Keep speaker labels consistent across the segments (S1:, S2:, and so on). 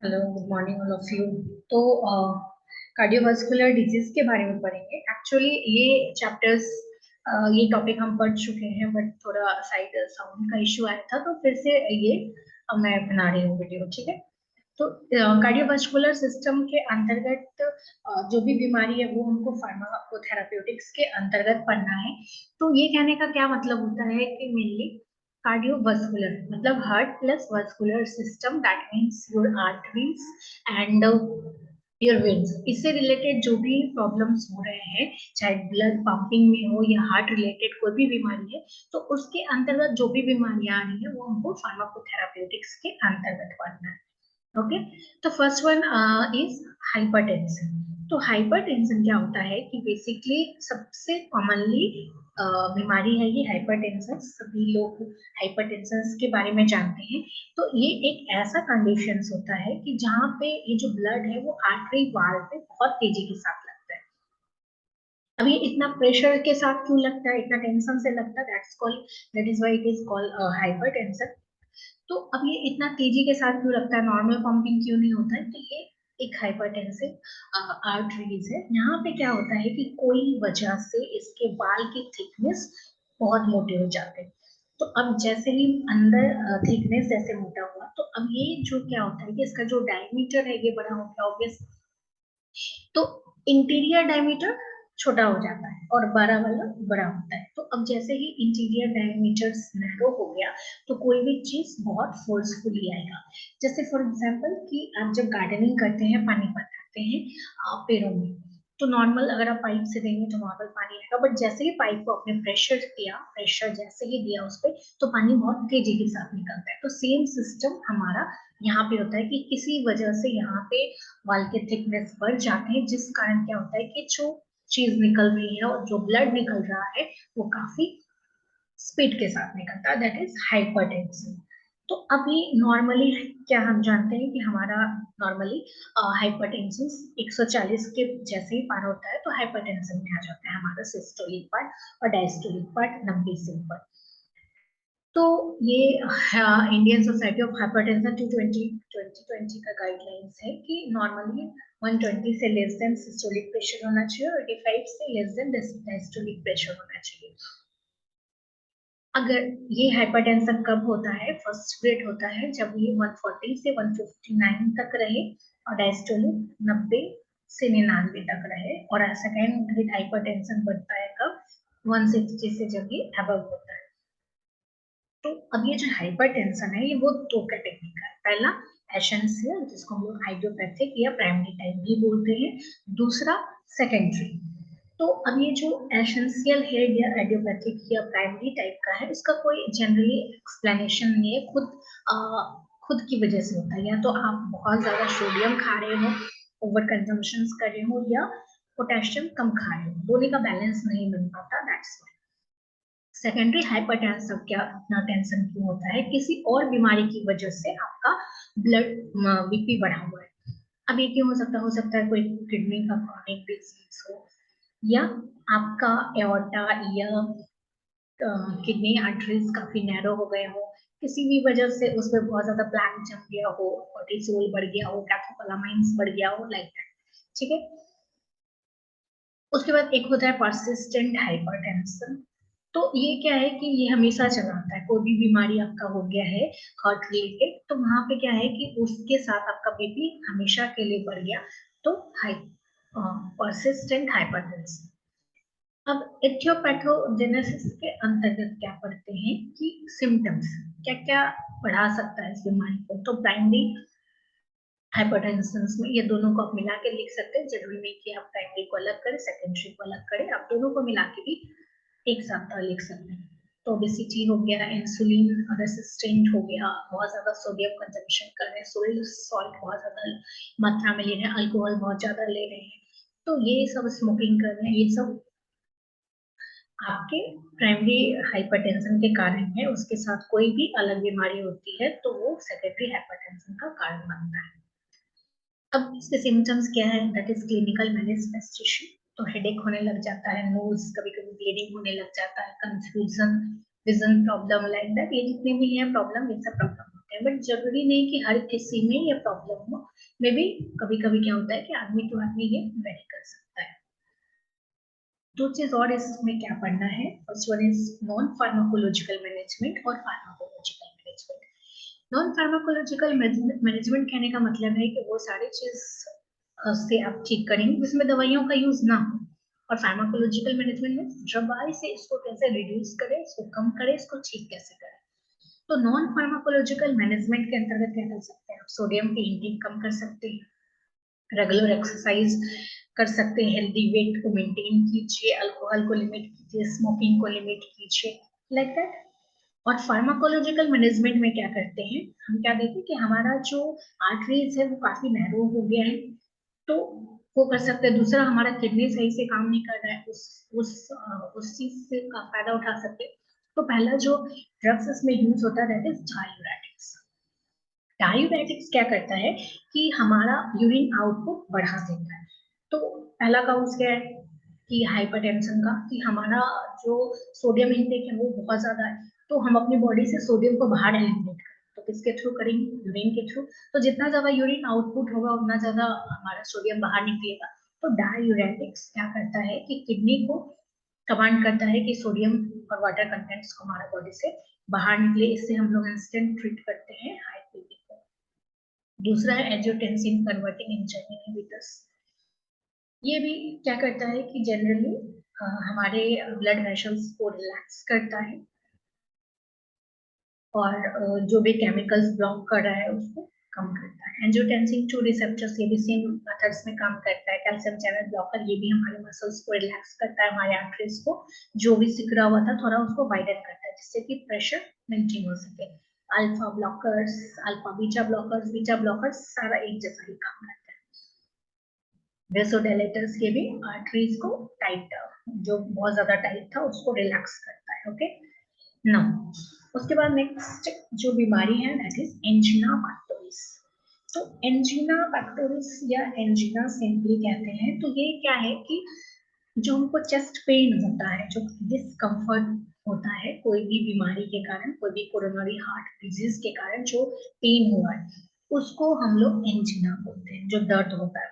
S1: Hello, good morning all of you. तो cardiovascular disease के बारे में पढ़ेंगे। एक्चुअली ये चैप्टर्स ये टॉपिक हम पढ़ चुके हैं, बट थोड़ा साइड साउंड का इश्यू आया था, तो फिर से ये मैं बना रही हूँ वीडियो। ठीक है। तो कार्डियोवास्कुलर सिस्टम के अंतर्गत जो भी बीमारी है वो हमको फार्माकोथेराप्यूटिक्स के अंतर्गत पढ़ना है। तो ये कहने का क्या मतलब होता है कि मेनली कार्डियोवास्कुलर मतलब heart plus vascular system, that means your arteries and your veins. इससे रिलेटेड जो भी प्रॉब्लम्स हो रहे हैं, चाहे ब्लड पंपिंग में हो या हार्ट रिलेटेड कोई भी बीमारी है, तो उसके अंतर्गत जो भी बीमारियां आ रही है वो हमको फार्माकोथेराप्यूटिक्स के अंतर्गत पढ़ना है। ओके। तो फर्स्ट वन इज हाइपरटेंशन। तो हाइपरटेंशन क्या होता है कि बेसिकली सबसे कॉमनली बीमारी है ये हाइपरटेंशन। सभी लोग हाइपरटेंशन के बारे में जानते हैं। तो ये एक ऐसा कंडीशन होता है कि जहाँ पे ये जो ब्लड है वो आर्टरी वाल पे बहुत तेजी के साथ लगता है। अब ये इतना प्रेशर के साथ क्यों लगता है, इतना टेंशन से लगता है, that is why it is called hypertension. तो अब ये इतना तेजी के साथ क्यों लगता है, नॉर्मल पंपिंग क्यों नहीं होता है? तो ये एक हाइपरटेंसिव आर्टरीज है। यहाँ पे क्या होता है कि कोई वजह से इसके बाल की थिकनेस बहुत मोटे हो जाते हैं। तो अब जैसे ही अंदर थिकनेस जैसे मोटा हुआ, तो अब ये जो क्या होता है कि इसका जो डायमीटर है ये बड़ा हो गया ऑब्वियस। तो इंटीरियर डायमीटर छोटा हो जाता है और बारह वाला बड़ा होता है। तो अब जैसे ही इंटीरियर डायमीटर नैरो हो गया, तो कोई भी चीज बहुत फोर्सफुली आएगा। जैसे फॉर एग्जांपल कि आप जब गार्डनिंग करते हैं, पानी पटाते हैं पेड़ों में, तो नॉर्मल अगर आप पाइप से देंगे तो नॉर्मल पानी आएगा, बट जैसे ही पाइप को आपने प्रेशर दिया, प्रेशर जैसे ही दिया उस पर, तो पानी बहुत तेजी के साथ निकलता है। तो सेम सिस्टम हमारा यहाँ पे होता है कि किसी वजह से यहाँ पे वाल के थिकनेस बढ़ जाते हैं, जिस कारण क्या होता है कि जो चीज निकल रही है और जो ब्लड निकल रहा है वो काफी स्पीड के साथ निकलता है, दैट इज हाइपरटेंशन। तो अभी नॉर्मली क्या हम जानते हैं कि हमारा नॉर्मली हाइपरटेंशन 140 के जैसे ही पार होता है तो हाइपरटेंशन में आ जाता है हमारा सिस्टोलिक पार्ट, और डायस्टोलिक पार्ट 90 से ऊपर। तो ये इंडियन सोसाइटी ऑफ हाइपरटेंशन 2020 का गाइडलाइंस है कि नॉर्मली 120 से लेस देन सिस्टोलिक प्रेशर होना चाहिए और 85 से लेस देन डायस्टोलिक प्रेशर होना चाहिए। अगर ये हाइपरटेंशन कब होता है, फर्स्ट ग्रेड होता है जब ये 140 से 159 तक रहे और डायस्टोलिक 90 से 99 तक रहे, और सेकेंड ग्रेड हाइपरटेंशन बढ़ता है कब, 160 से जब ये अबव होता है। तो अब ये जो हाइपरटेंशन है ये वो दो कैटेगरी का है। पहला एसेंशियल, जिसको हम लोग हाइड्रोपैथिक या प्राइमरी टाइप भी बोलते हैं। दूसरा सेकेंडरी। तो अब ये जो एसेंशियल है या आइडियोपैथिक या प्राइमरी टाइप का है, इसका कोई जनरली एक्सप्लेनेशन नहीं है। खुद की वजह से होता है, या तो आप बहुत ज्यादा सोडियम खा रहे हो, ओवर कंजम्पशन कर रहे हो, या पोटेशियम कम खा रहे हो, दोनों का बैलेंस नहीं बन पाता, दैट्स व्हाई। सेकेंडरी हाइपरटेंशन क्या, इतना टेंशन क्यों होता है, किसी और बीमारी की वजह से आपका ब्लड बीपी बढ़ा हुआ है। अब ये क्यों हो सकता है कोई किडनी का क्रॉनिक डिजीज हो, या आपका एओर्टा या किडनी आर्टरीज काफी नैरो हो गए हो, किसी भी वजह से उसमें बहुत ज्यादा प्लाक जम गया हो, कोर्टिसोल बढ़ गया हो, कैथोकोलामाइन्स बढ़ गया हो, लाइक दैट। ठीक है। उसके बाद एक होता है परसिस्टेंट हाइपरटेंशन। तो ये क्या है कि ये हमेशा चला आता है, कोई भी बीमारी आपका हो गया है हार्ट रिलेटेड, तो वहां पे क्या है कि उसके साथ आपका बीपी हमेशा के लिए बढ़ गया, तो हाई परसिस्टेंट हाइपरटेंशन। अब एथियोपैथोजेनेसिस के अंतर्गत क्या पढ़ते हैं कि सिम्टम्स क्या क्या बढ़ा सकता है इस बीमारी को। तो प्राइमरी हाइपरटेंशन में ये दोनों को आप मिला के लिख सकते हैं, जरूरी नहीं कि आप प्राइमरी को अलग करें सेकेंडरी को अलग करें, आप दोनों को मिला के भी एक साथ लिख सकते हैं। तो ओबेसिटी हो गया, इंसुलिन रेसिस्टेंट हो गया, बहुत ज्यादा सोडियम कंजम्पशन कर रहे हैं, सोडियम सॉल्ट बहुत ज्यादा मात्रा में ले रहे हैं, अल्कोहल बहुत ज्यादा ले रहे हैं, तो ये सब स्मोकिंग कर रहे हैं, ये सब आपके प्राइमरी हाइपरटेंशन के कारण है। उसके साथ कोई भी अलग बीमारी होती है तो वो सेकेंडरी हाइपरटेंशन का कारण बनता है। अब इसके सिम्टम्स क्या है, दैट इज क्लिनिकल मैनिफेस्टेशन। तो हेडेक होने लग जाता है, नोज कभी कभी ब्लीडिंग होने लग जाता है, confusion, vision problem, like that. ये जितने भी हैं प्रॉब्लम, ये सब प्रॉब्लम होते हैं। है, बट जरूरी नहीं कि हर किसी में ये प्रॉब्लम हो। मे बी कभी कभी क्या होता है कि आदमी टू आदमी ये वेरी कर सकता है। दो चीज और इसमें क्या पढ़ना है, first one is non pharmacological management और pharmacological management. Non pharmacological management कहने का मतलब है कि वो सारी चीज से आप ठीक करेंगे जिसमें दवाइयों का यूज ना हो, और फार्माकोलॉजिकल मैनेजमेंट में दवाई से इसको कैसे रिड्यूस करें, इसको कम करें, इसको ठीक कैसे करें। तो नॉन फार्माकोलॉजिकल मैनेजमेंट के अंतर्गत क्या कर सकते हैं, आप सोडियम की इंटेक कम कर सकते हैं, रेगुलर एक्सरसाइज कर सकते हैं, हेल्दी वेट को मेंटेन कीजिए, अल्कोहल को लिमिट कीजिए, स्मोकिंग को लिमिट कीजिए, लाइक दैट। और फार्माकोलॉजिकल मैनेजमेंट में क्या करते हैं, हम क्या देखते हैं कि हमारा जो आर्टरीज है वो काफी नैरो हो गया है, तो वो कर सकते हैं। दूसरा, हमारा किडनी सही से काम नहीं कर रहा है, उस चीज से का फायदा उठा सकते हैं। तो पहला जो ड्रग्स इसमें यूज होता है दैट इज डायूरेटिक्स। डायूरेटिक्स क्या करता है कि हमारा यूरिन आउटपुट बढ़ा देता है। तो पहला काउज क्या है कि हाइपरटेंशन का, कि हमारा जो सोडियम इंटेक है वो बहुत ज्यादा है, तो हम अपनी बॉडी से सोडियम को बाहर एलिमिनेट करें, तो किसके थ्रू करेंगे, यूरिन के थ्रू। तो जितना ज्यादा यूरिन आउटपुट होगा उतना ज्यादा हमारा सोडियम बाहर निकलेगा। तो डायूरेटिक्स क्या करता है कि किडनी को कमांड करता है कि सोडियम और वाटर कंटेंट्स को हमारा बॉडी से बाहर निकले। इससे हम लोग इंस्टेंट ट्रीट करते हैं हाई बीपी को। दूसरा है एंजियोटेंसिन कन्वर्टिंग एंजाइम इनहिबिटर्स। ये भी क्या करता है कि जनरली हमारे ब्लड वेसल्स को रिलैक्स करता है, और जो भी केमिकल्स ब्लॉक कर रहा है उसको कम करता है। एंजियोटेंसिन 2 रिसेप्टर्स ये भी सेम मेथड्स में काम करता है। कैल्शियम चैनल ब्लॉकर ये भी हमारे मसल्स को रिलैक्स करता है, हमारे आर्टरीज को जो भी सिकुड़ा हुआ था थोड़ा उसको वाइडन करता है जिससे कि प्रेशर मेंटेन हो सके। Alpha blockers, alpha beta blockers सारा एक जैसा ही काम करता है। वेसोडाइलेटर्स के भी आर्टरीज को टाइट, जो बहुत ज्यादा टाइट था उसको रिलैक्स करता है। ओके नाउ, उसके बाद नेक्स्ट जो बीमारी है दैट इज एंजिना पैक्टोरिस। तो एंजिना पैक्टोरिस या एंजिना सिंपली कहते हैं, तो ये क्या है कि जो हमको चेस्ट पेन होता है, जो डिस्कम्फर्ट होता है कोई भी बीमारी के कारण, कोई भी कोरोनरी हार्ट डिजीज के कारण जो पेन हुआ है उसको हम लोग एंजिना बोलते हैं, जो दर्द होता है।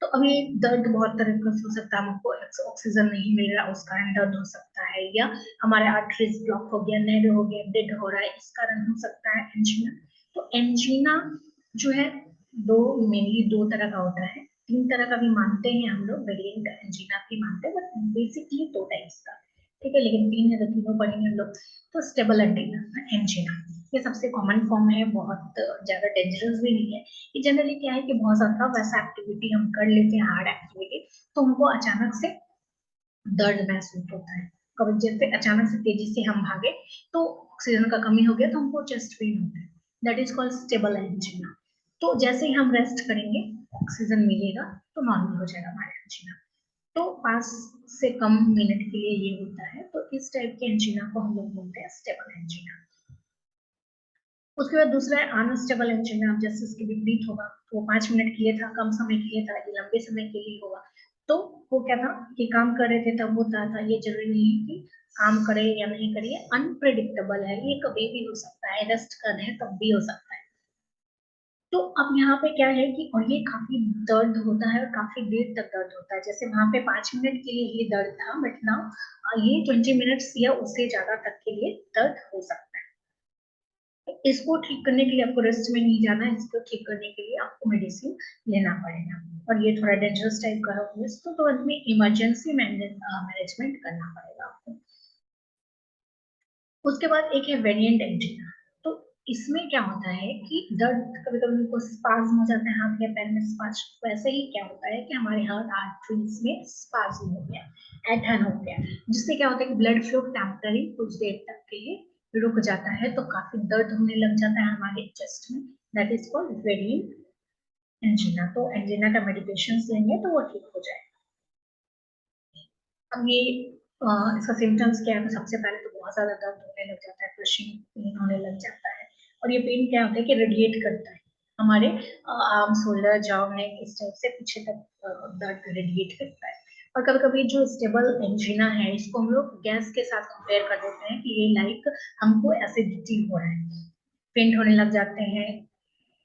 S1: तो अभी दर्द बहुत तरह का हो सकता है, हमको ऑक्सीजन नहीं मिल रहा उस कारण दर्द हो सकता है, या हमारे आर्टरीज ब्लॉक हो गया, नेड हो गया, डेड हो रहा है, इस कारण हो सकता है एंजीना। तो एंजीना जो है दो, मेनली दो तरह का होता है, तीन तरह का भी मानते हैं हम लोग, वेरिएंट एंजीना भी मानते हैं, बट बेसिकली दो टाइप्स का, ठीक है, लेकिन तीन है तो तीनों पढ़ेंगे हम लोग। तो स्टेबल एंजीना ये सबसे कॉमन फॉर्म है, बहुत ज्यादा डेंजरस भी नहीं है। कि जनरली क्या है कि बहुत ज्यादा वैसा एक्टिविटी हम कर लेते हैं, हार्ड एक्टिविटी, तो हमको अचानक से दर्द महसूस होता है। कभी जैसे अचानक से तेजी से हम भागे तो ऑक्सीजन का कमी हो गया तो हमको चेस्ट पेन होता है, दैट इज कॉल्ड स्टेबल एंजीना। तो जैसे ही हम रेस्ट करेंगे ऑक्सीजन मिलेगा तो नॉर्मल हो जाएगा हमारा एंजीना। तो 5 से कम मिनट के लिए ये होता है, तो इस टाइप के एंजीना को हम लोग बोलते हैं स्टेबल एंजीना। उसके बाद दूसरा है अनस्टेबल एंजीना, जैसे इसके विपरीत होगा, तो 5 मिनट के लिए था, कम समय के लिए था, ये लंबे समय के लिए होगा। तो वो क्या था कि काम कर रहे थे तब होता था, ये जरूरी नहीं है कि काम करे या नहीं करे, अनप्रिडिक्टेबल है, ये कभी भी हो सकता है, रेस्ट कर रहे हैं तब भी हो सकता है। तो अब यहाँ पे क्या है कि, और ये काफी दर्द होता है और काफी देर तक दर्द होता है, जैसे वहां पे 5 मिनट के लिए ये दर्द था, बट नाउ ये 20 मिनट्स या उससे ज्यादा तक के लिए दर्द हो सकता है। इसको ठीक करने के लिए आपको रेस्ट में नहीं जाना है, इसको ठीक करने के लिए आपको मेडिसिन लेना पड़ेगा, और ये थोड़ा डेंजरस टाइप का है इसको, तो अंत में इमरजेंसी मैनेजमेंट करना पड़ेगा आपको। उसके बाद एक है वेरिएंट एंजीना। तो इसमें क्या होता है कि दर्द कभी कभी उनको स्पाज्म हो जाता है हाथ या पैर में स्पाज्म, वैसे ही क्या होता है कि हमारे हार्ट आर्टरीज में स्पाज्म हो गया, ऐंठन हो गया, जिससे क्या होता है कि ब्लड फ्लो टेम्पररी कुछ देर तक के लिए रुक जाता है, तो काफी दर्द होने लग जाता है हमारे चेस्ट में, दैट इज कॉल्ड वेरिएंट एंजीना। तो एंजीना का मेडिकेशन लेंगे तो वो ठीक हो जाएगा। अब ये इसका सिम्टम्स क्या है, तो सबसे पहले तो बहुत ज्यादा दर्द होने लग जाता है, क्रशिंग पेन होने लग जाता है, और ये पेन क्या होता है कि रेडिएट करता है हमारे आर्म, शोल्डर, जाव, नेक, इस टाइप से पीछे तक दर्द रेडिएट करता है। और कभी कभी जो स्टेबल एंजीना है इसको हम लोग गैस के साथ कंपेयर कर देते हैं कि ये लाइक हमको एसिडिटी हो रहा है, फेंट होने लग जाते हैं,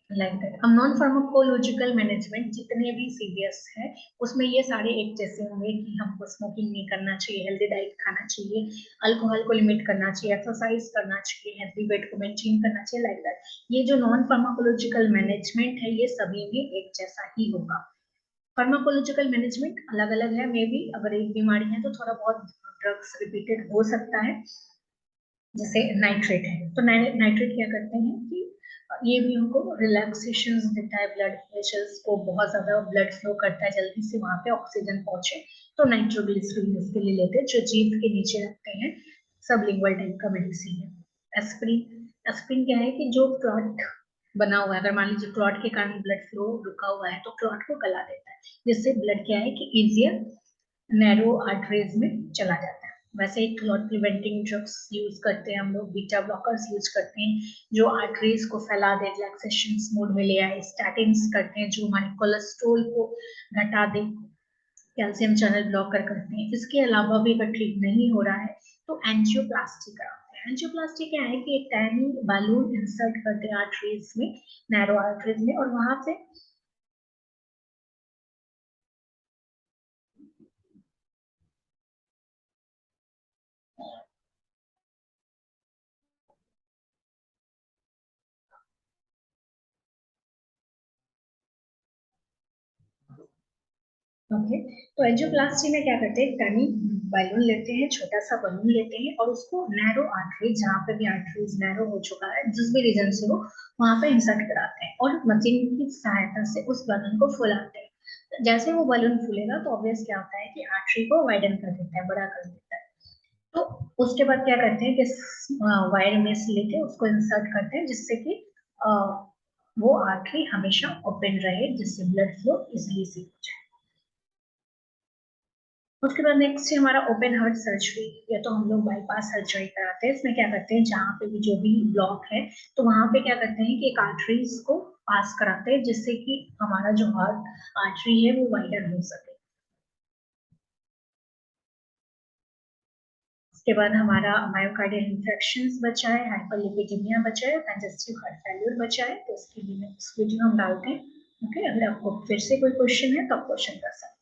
S1: लाइक दैट। अब नॉन फार्माकोलॉजिकल मैनेजमेंट जितने भी सीरियस है उसमें ये सारे एक जैसे होंगे कि हमको स्मोकिंग नहीं करना चाहिए, हेल्दी डाइट खाना चाहिए, अल्कोहल को लिमिट करना चाहिए, एक्सरसाइज करना चाहिए, हेल्दी वेट को मेंटेन करना चाहिए, लाइक दैट। ये जो नॉन फार्माकोलॉजिकल मैनेजमेंट है ये सभी में एक जैसा ही होगा। फार्माकोलॉजिकल मैनेजमेंट अलग अलग है, मे बी अगर एक बीमारी है तो थोड़ा बहुत ड्रग्स रिपीटेड हो सकता है, जैसे नाइट्रेट है तो नाइट्रेट क्या करते हैं कि ये भी उनको रिलैक्सेशन देता है, ब्लड वेसल्स को बहुत ज्यादा ब्लड फ्लो करता है, जल्दी से वहां पे ऑक्सीजन पहुंचे, तो नाइट्रोग्लिसरीन इसके लिए लेते हैं, जो जीभ के नीचे रखते हैं, सबलिंगुअल टाइप का मेडिसिन है। एस्प्रिन, एस्प्रिन क्या है कि जो क्लॉट बना हुआ है, अगर मान लीजिए क्लॉट के कारण ब्लड फ्लो रुका हुआ है तो क्लॉट को गला देता है, जिससे ब्लड क्या है कि इजियर नैरो आर्टरीज में चला जाता है। वैसे ही क्लॉट प्रिवेंटिंग ड्रग्स यूज करते हैं हम लोग, बीटा ब्लॉकर्स यूज करते हैं जो आर्टरीज को फैला दे, रिलैक्सेशन मोड में ले आए, स्टैटिन्स करते हैं जो हमारे कोलेस्ट्रॉल को घटा दे, कैल्शियम चैनल ब्लॉकर करते हैं। इसके अलावा भी अगर ठीक नहीं हो रहा है तो एंजियोप्लास्टी कराते हैं। एंजियोप्लास्टी क्या है कि एक टाइनी बालून इंसर्ट करते हैं आर्टरीज में, नैरो आर्टरीज में, और वहां से ओके। तो एंजियोप्लास्टी में क्या करते हैं, टनी बैलून लेते हैं, छोटा सा बलून लेते हैं और उसको नैरो आर्टरी, जहाँ पे भी आर्टरीज नैरो हो चुका है जिस भी रीजन से हो वहां पे इंसर्ट कराते हैं और मशीन की सहायता से उस बलून को फुलाते हैं। तो जैसे वो बलून फूलेगा तो ऑब्वियस क्या होता है कि आर्टरी को वाइडन कर देता है, बड़ा कर देता है। तो उसके बाद क्या करते हैं कि वायर में से लेके उसको इंसर्ट करते हैं जिससे कि अ, वो आर्टरी हमेशा ओपन रहे, जिससे ब्लड फ्लो इजिली से हो जाए। उसके बाद नेक्स्ट है हमारा ओपन हार्ट सर्जरी, या तो हम लोग बाईपास सर्जरी कराते हैं। इसमें क्या करते हैं, जहाँ पे भी जो भी ब्लॉक है तो वहां पे क्या करते हैं कि एक आर्टरीज को पास कराते हैं जिससे कि हमारा जो हार्ट आर्टरी है वो वाइडर हो सके। उसके बाद हमारा मायोकार्डियल इंफेक्शंस बचा है, हाइपरलिपिडेमिया बचा है, कंजेस्टिव हार्ट फेल्योर बचा है, तो इसके लिए इस वीडियो हम डालते हैं। ओके, अगर आपको फिर से कोई क्वेश्चन है तो आप क्वेश्चन कर सकते हैं।